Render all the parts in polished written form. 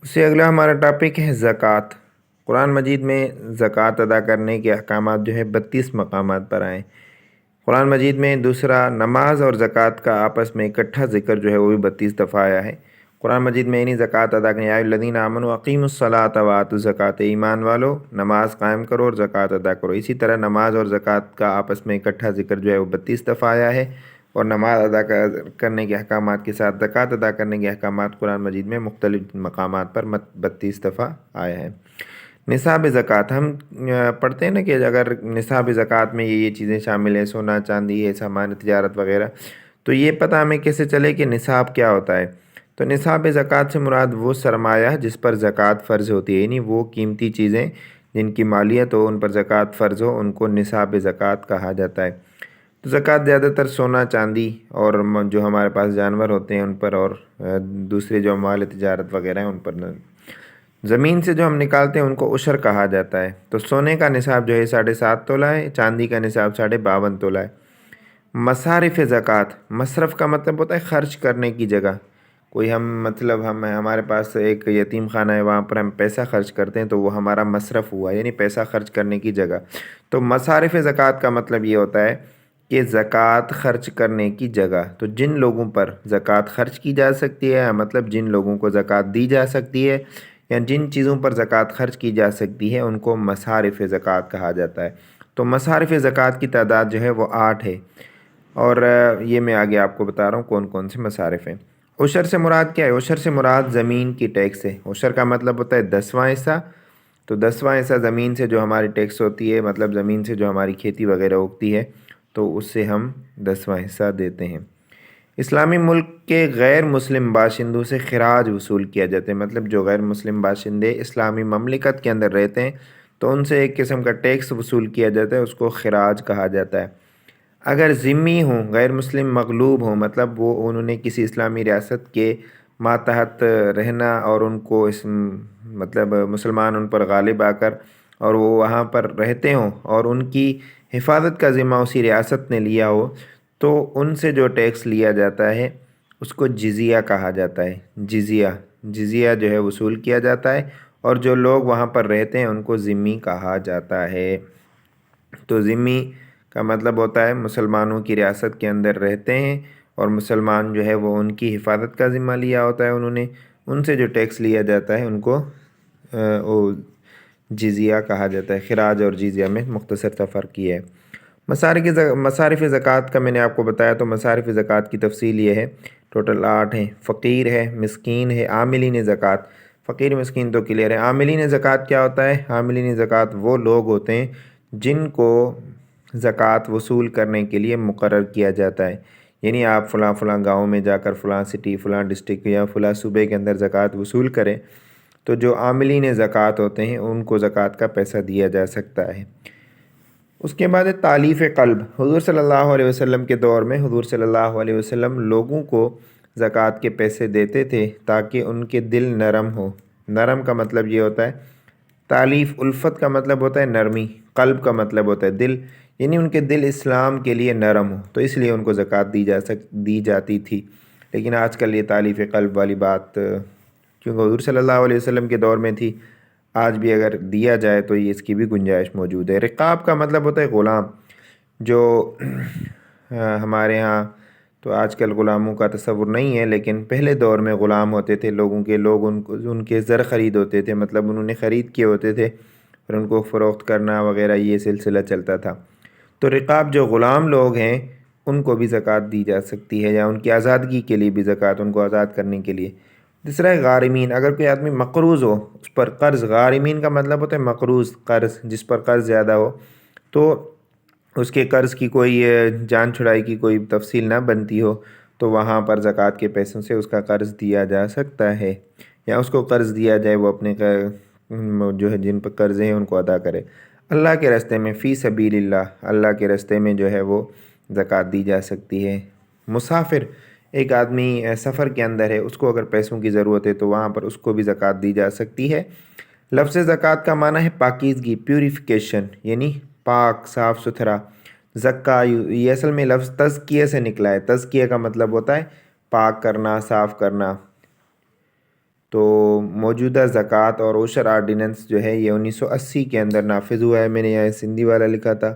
اس سے اگلا ہمارا ٹاپک ہے زکوٰۃ۔ قرآن مجید میں زکوٰۃ ادا کرنے کے احکامات جو ہے 32 مقامات پر آئیں۔ قرآن مجید میں دوسرا نماز اور زکوٰۃ کا آپس میں اکٹھا ذکر جو ہے وہ بھی 32 دفعہ آیا ہے۔ قرآن مجید میں انہیں زکوٰۃ ادا کریں، یا ایھا الذین آمنوا اقیموا الصلاۃ وآتوا الزکوٰۃ، ایمان والو نماز قائم کرو اور زکوٰۃ ادا کرو۔ اسی طرح نماز اور زکوٰۃ کا آپس میں اکٹھا ذکر جو ہے وہ 32 دفعہ آیا ہے، اور نماز ادا کرنے کے احکامات کے ساتھ زکوٰۃ ادا کرنے کے احکامات قرآن مجید میں مختلف مقامات پر 32 دفعہ آیا ہے۔ نصاب زکوٰۃ، ہم پڑھتے ہیں نا کہ اگر نصاب زکوٰۃ میں یہ چیزیں شامل ہیں، سونا چاندی ہے، سامان تجارت وغیرہ، تو یہ پتہ ہمیں کیسے چلے کہ نصاب کیا ہوتا ہے؟ تو نصاب زکوٰۃ سے مراد وہ سرمایہ جس پر زکوٰۃ فرض ہوتی ہے، یعنی وہ قیمتی چیزیں جن کی مالیت ہو، ان پر زکوٰۃ فرض ہو، ان کو نصاب زکوٰۃ کہا جاتا ہے۔ تو زکوٰۃ زیادہ تر سونا چاندی اور جو ہمارے پاس جانور ہوتے ہیں ان پر، اور دوسرے جو اموال تجارت وغیرہ ہیں ان پر زمین سے جو ہم نکالتے ہیں ان کو عشر کہا جاتا ہے۔ تو سونے کا نصاب جو ہے 7.5 تولہ ہے، چاندی کا نصاب 52.5 تولہ ہے۔ مصارف زکوٰۃ، مصرف کا مطلب ہوتا ہے خرچ کرنے کی جگہ۔ کوئی ہمارے پاس ایک یتیم خانہ ہے، وہاں پر ہم پیسہ خرچ کرتے ہیں تو وہ ہمارا مصرف ہوا، یعنی پیسہ خرچ کرنے کی جگہ۔ تو مصارف زکوٰۃ کا مطلب یہ ہوتا ہے کہ زکوٰۃ خرچ کرنے کی جگہ۔ تو جن لوگوں پر زکوٰۃ خرچ کی جا سکتی ہے، مطلب جن لوگوں کو زکوٰۃ دی جا سکتی ہے، یا جن چیزوں پر زکوٰۃ خرچ کی جا سکتی ہے، ان کو مصارف زکوٰۃ کہا جاتا ہے۔ تو مصارف زکوٰۃ کی تعداد جو ہے وہ 8 ہے، اور یہ میں آگے آپ کو بتا رہا ہوں کون کون سے مصارف ہیں۔ عشر سے مراد کیا ہے؟ عشر سے مراد زمین کی ٹیکس ہے۔ عشر کا مطلب ہوتا ہے 10واں حصہ۔ تو 10واں حصہ زمین سے جو ہماری ٹیکس ہوتی ہے، مطلب زمین سے جو ہماری کھیتی وغیرہ اگتی ہے، تو اس سے ہم 10واں حصہ دیتے ہیں۔ اسلامی ملک کے غیر مسلم باشندوں سے خراج وصول کیا جاتا ہے، مطلب جو غیر مسلم باشندے اسلامی مملکت کے اندر رہتے ہیں تو ان سے ایک قسم کا ٹیکس وصول کیا جاتا ہے، اس کو خراج کہا جاتا ہے۔ اگر ذمی ہوں، غیر مسلم مغلوب ہوں، مطلب وہ انہوں نے کسی اسلامی ریاست کے ماتحت رہنا، اور ان کو مطلب مسلمان ان پر غالب آ کر اور وہ وہاں پر رہتے ہوں، اور ان کی حفاظت کا ذمہ اسی ریاست نے لیا ہو، تو ان سے جو ٹیکس لیا جاتا ہے اس کو جزیہ کہا جاتا ہے۔ جزیہ جو ہے وصول کیا جاتا ہے، اور جو لوگ وہاں پر رہتے ہیں ان کو ذمی کہا جاتا ہے۔ تو ذمی کا مطلب ہوتا ہے مسلمانوں کی ریاست کے اندر رہتے ہیں، اور مسلمان جو ہے وہ ان کی حفاظت کا ذمہ لیا ہوتا ہے انہوں نے، ان سے جو ٹیکس لیا جاتا ہے ان کو وہ جزیہ کہا جاتا ہے۔ خراج اور جزیہ میں مختصر سا فرق یہ ہے۔ مصارف زکوٰۃ کا میں نے آپ کو بتایا، تو مصارف زکوٰۃ کی تفصیل یہ ہے، ٹوٹل 8 ہیں۔ فقیر ہے، مسکین ہے، عاملین زکوٰۃ۔ فقیر مسکین تو کلیئر ہے۔ عاملین زکوٰۃ کیا ہوتا ہے؟ عاملین زکوٰۃ وہ لوگ ہوتے ہیں جن کو زکوٰۃ وصول کرنے کے لیے مقرر کیا جاتا ہے، یعنی آپ فلاں فلاں گاؤں میں جا کر فلاں سٹی، فلاں ڈسٹرکٹ یا فلاں صوبے کے اندر زکوٰۃ وصول کریں، تو جو عاملین زکوٰۃ ہوتے ہیں ان کو زکوٰۃ کا پیسہ دیا جا سکتا ہے۔ اس کے بعد تالیف قلب۔ حضور صلی اللہ علیہ وسلم کے دور میں حضور صلی اللہ علیہ وسلم لوگوں کو زکوٰۃ کے پیسے دیتے تھے تاکہ ان کے دل نرم ہو۔ نرم کا مطلب یہ ہوتا ہے، تالیف الفت کا مطلب ہوتا ہے نرمی، قلب کا مطلب ہوتا ہے دل، یعنی ان کے دل اسلام کے لیے نرم ہو، تو اس لیے ان کو زکوٰۃ دی جاتی تھی۔ لیکن آج کل یہ تالیف قلب والی بات کیونکہ حضور صلی اللہ علیہ وسلم کے دور میں تھی، آج بھی اگر دیا جائے تو یہ اس کی بھی گنجائش موجود ہے۔ رقاب کا مطلب ہوتا ہے غلام، جو ہمارے ہاں تو آج کل غلاموں کا تصور نہیں ہے، لیکن پہلے دور میں غلام ہوتے تھے لوگ ان کے زر خرید ہوتے تھے، مطلب انہوں نے خرید کیے ہوتے تھے اور ان کو فروخت کرنا وغیرہ یہ سلسلہ چلتا تھا۔ تو رقاب جو غلام لوگ ہیں ان کو بھی زکوٰۃ دی جا سکتی ہے، یا ان کی آزادگی کے لیے بھی زکوٰۃ، ان کو آزاد کرنے کے لیے۔ دوسرا ہے غارمین۔ اگر کوئی آدمی مقروض ہو، اس پر قرض، غارمین کا مطلب ہوتا ہے مقروض، قرض، جس پر قرض زیادہ ہو، تو اس کے قرض کی کوئی جان چھڑائی کی کوئی تفصیل نہ بنتی ہو، تو وہاں پر زکوٰۃ کے پیسوں سے اس کا قرض دیا جا سکتا ہے، یا اس کو قرض دیا جائے، وہ اپنے جو ہے جن پر قرض ہیں ان کو ادا کرے۔ اللہ کے راستے میں، فی سبیل اللہ، اللہ کے راستے میں جو ہے وہ زکوٰۃ دی جا سکتی ہے۔ مسافر، ایک آدمی سفر کے اندر ہے، اس کو اگر پیسوں کی ضرورت ہے تو وہاں پر اس کو بھی زکوٰۃ دی جا سکتی ہے۔ لفظ زکوٰۃ کا معنی ہے پاکیزگی، پیوریفیکیشن، یعنی پاک، صاف ستھرا۔ زکا یہ اصل میں لفظ تزکیہ سے نکلا ہے۔ تزکیہ کا مطلب ہوتا ہے پاک کرنا، صاف کرنا۔ تو موجودہ زکوٰۃ اور عشر آرڈیننس جو ہے یہ 1980 کے اندر نافذ ہوا ہے. میں نے یہاں سندھی والا لکھا تھا،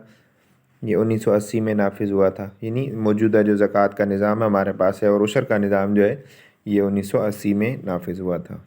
یہ 1980 میں نافذ ہوا تھا. یعنی موجودہ جو زکوٰۃ کا نظام ہمارے پاس ہے اور عشر کا نظام جو ہے یہ 1980 میں نافذ ہوا تھا.